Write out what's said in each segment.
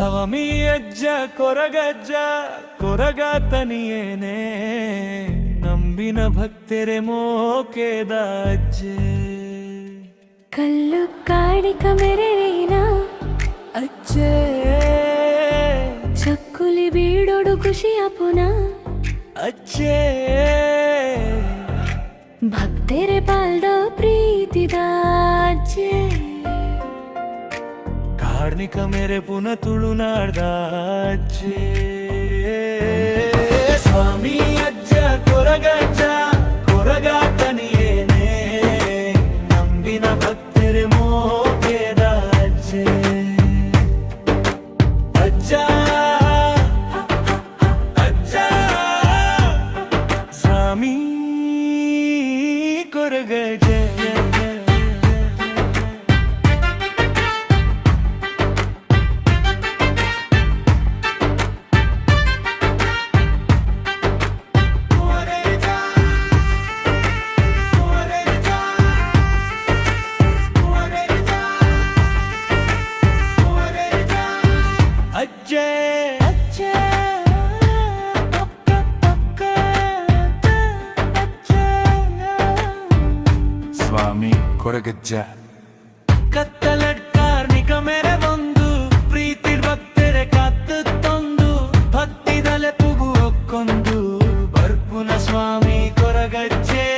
ಸ್ವಾಮಿ ಅಜ್ಜ ಕೊರಗಜ್ಜ ಕೊರಗಾತನಿಯೇನೆ ನಂಬಿನ ಭಕ್ತರೆ ಮೋಕೆದ ಅಜ್ಜೆ ಕಲ್ಲು ಕಾಡಿಕ ಮೆರೆರೇನ ಅಜ್ಜೆ ಚಕ್ಕುಲಿ ಬೀಡೋಡು ಖುಷಿಯ ಪುನ ಅಜ್ಜೆ ಭಕ್ತರೆ ಪಾಲ್ದೋ ಪ್ರೀತಿದ ಅಜ್ಜೆ ಕಾರ್ಣಿಕ ಮೇರೆ ಪುನ ತುಳುನಾಡ್ದ ಅಜ್ಜೆ ಸ್ವಾಮಿ ಅಜ್ಜ ಕೊರಗಜ್ಜ ಕೊರಗಾತನಿಯೇನೆ ನಂಬಿನ ಭಕ್ತರೆ ಮೋಕೆದ ಅಜ್ಜೆ ಅಜ್ಜ ಅಜ್ಜ ಸ್ವಾಮಿ ಕೊರಗಜ್ಜ ಸ್ವಾಮಿ ಕೊರಗಜ್ಜ ಕತ್ತಲಡ್ಕಾರ್ನಿಕ ಮೇರೆ ಒಂದು ಪ್ರೀತಿ ಭಕ್ತರೆ ಕಾತ್ತು ತಂದು ಭಕ್ತಿದಲೆ ಪುಗು ಒಕ್ಕೊಂದು ಬರ್ಪುನ ಸ್ವಾಮಿ ಕೊರಗಜ್ಜೆ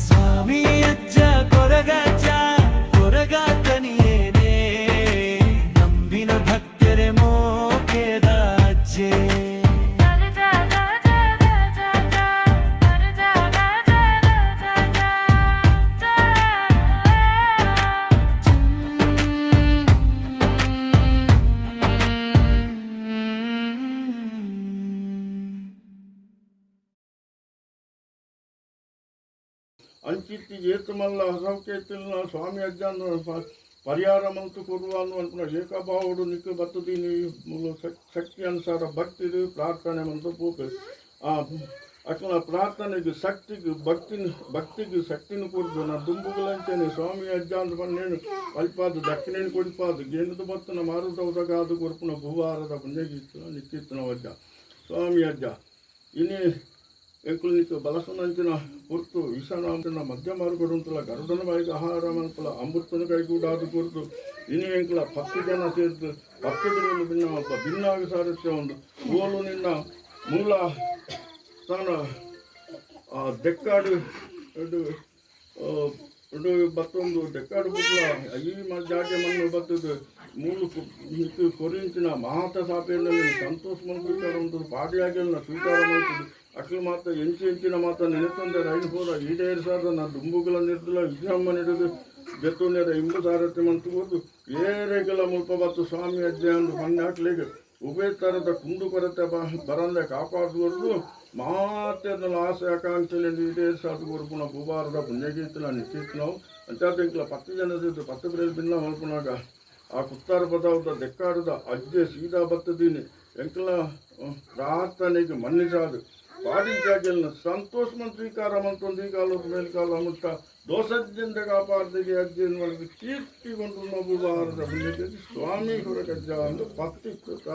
ಸ್ವಾಮಿ ಅಜ್ಜ ಕೊರಗಜ್ಜ ಕೊರಗಾತನಿಯೇನೆ ನಂಬಿನ ಭಕ್ತರೆ ಮೋಕೆದ ಅಜ್ಜೆ ಅಂಚಿತ್ತಿ ಏತುಮಲ್ಲ ಹಸೌಕೇತಿಲ್ನ ಸ್ವಾಮಿ ಅಜ್ಜಾನು ಪರಿಹಾರ ಮಂತು ಕೊಡುವ ಅನ್ನುವಂಥ ಏಕಭಾವಡು ನಿಕ್ಕು ಬತ್ತದೀನಿ ಶಕ್ತಿ ಅನುಸಾರ ಭಕ್ತಿದು ಪ್ರಾರ್ಥನೆ ಮಂತು ಪೂಪೆ ಅಟ್ಲ ಪ್ರಾರ್ಥನೆಗೆ ಶಕ್ತಿಗೆ ಭಕ್ತಿಗೆ ಶಕ್ತಿನ ಕೊಡ್ದು ನಾ ದುಂಬುಗಳಂಚೇನೆ ಸ್ವಾಮಿ ಅಜ್ಜ ಅಂತ ಬಂದೇನು ಅಲ್ಪಾದು ದಕ್ಷಿಣೇನು ಕೊಡಿಪಾದು ಗೇಂದು ಬತ್ತನ ಮಾರುತವದಗಾದು ಕೊರ್ಪುನ ಭೂವಾರದ ಪುಣ್ಯಗೀತು ನಿಕ್ಕಿತ್ತನ ಅಜ್ಜ ಸ್ವಾಮಿ ಅಜ್ಜ ಇನ್ನೇ ಎಂಕುಲಿನಿக்கு ಬಲಸನಂಚಿನ ಹೊರತು ಈಶಾನಾಂತನ ಮಧ್ಯ ಮಾರುಗಡುಂತಲ ಗರುಡನ ಬಾಯಿಗೆ ಆಹಾರ ಮಂತಲ ಅಮೃತನ ಕೈಗೂಡಾದು ಕೊರತು ಇನ್ನು ಎಂಕಲ 10 ಜನ ಸೇರಿದು ಭಕ್ತದಲ್ಲಿ ಭಿನ್ನಾಗಿ ಸಾರುತ್ತೆ ಒಂದು ಓಲು ನಿನ್ನ ಮೂಲ ಸ್ಥಾನ ದೆಕ್ಕಾಡು ಬತ್ತೊಂದು ದೆಕ್ಕಾಡು ಬುಟ್ಲ ಈ ಜಾಗೆ ಮಣ್ಣು ಬತ್ತದು ಮೂಲು ಕೊರಿಂಚಿನ ಮಹಾತ ಸಾಪೆಯಲ್ಲಿ ಸಂತೋಷ ಮಂತ್ರಿಕಾರ ಒಂದು ಪಾಡಿಯಾಗೆಲ್ಲ ಸ್ವೀಕಾರ ಮಾಡ್ತಿದ್ದು ಅಟ್ಲು ಮಾತ್ರ ಎಂಚಿನ ಮಾತ್ರ ನೆನೆತಂದೆ ರೈನ್ ಹೋದ ಈಡೇರಿಸಾದ ನಾ ದುಂಬುಗಳ ನಿರ್ದಲ ವಿಜಯಮ್ಮ ನಡೆದು ಬೆತ್ತುನೇರ ಇಂಬು ಸಾರಥ್ಯ ಮಂತ್ರಿಗೋದು ಏರೆಗೆಲ್ಲ ಮುಲ್ಪ ಬತ್ತು ಸ್ವಾಮಿ ಅಜ್ಜೆ ಅಂದು ಮಣ್ಣಾಕ್ಲಿಗೆ ಉಭಯ ಥರದ ಕುಂದು ಕೊರತೆ ಬರಂದೆ ಕಾಪಾಡುವರೆಗೂ ಮಾತೆ ಆಸೆ ಆಕಾಂಕ್ಷೆಯಲ್ಲಿ ಈಡೇರಿಸಾದ ಗುರುಪುನ ಭೂಭಾರದ ಪುಣ್ಯಗೀತನ ನಿಶ್ಚಿತ್ ನಾವು ಅಂಚಾದಿಂಕ್ಲ 10 ಜನದಿದ್ದು 10 ಬ್ರೇಲ್ ಭಿನ್ನ ಮಲ್ಪನಾಗ ಆ ಕುತ್ತಾರ ಪದದ ದೆಕ್ಕಾಡದ ಅಜ್ಜೆ ಸೀದಾ ಬತ್ತದೀನಿ ಎಂಕಲ ಪ್ರಾರ್ಥನೆಗೆ ಮನ್ನಿಸಾದು ಪಾಡಿಂಚಾಗೆಲ್ಲ ಸಂತೋಷ ಮಂತ್ರಿಕಾರ ಮಂತೊಂದು ಈ ಕಾಲದ ಮೇಲ್ಕಾಲ ಮುಟ್ಟ ದೋಸಜ್ಜಂದ ಕಾಪಾಡ್ದಿಗೆ ಅಜ್ಜೆಯನ್ನು ಮಾಡಿದ ಕೀರ್ತಿಗೊಂಡು ಮಗುವಾರದ ಸ್ವಾಮಿ ಹೊರಗಜ್ಜ ಎಂದು ಭಕ್ತಿ ಕೃತ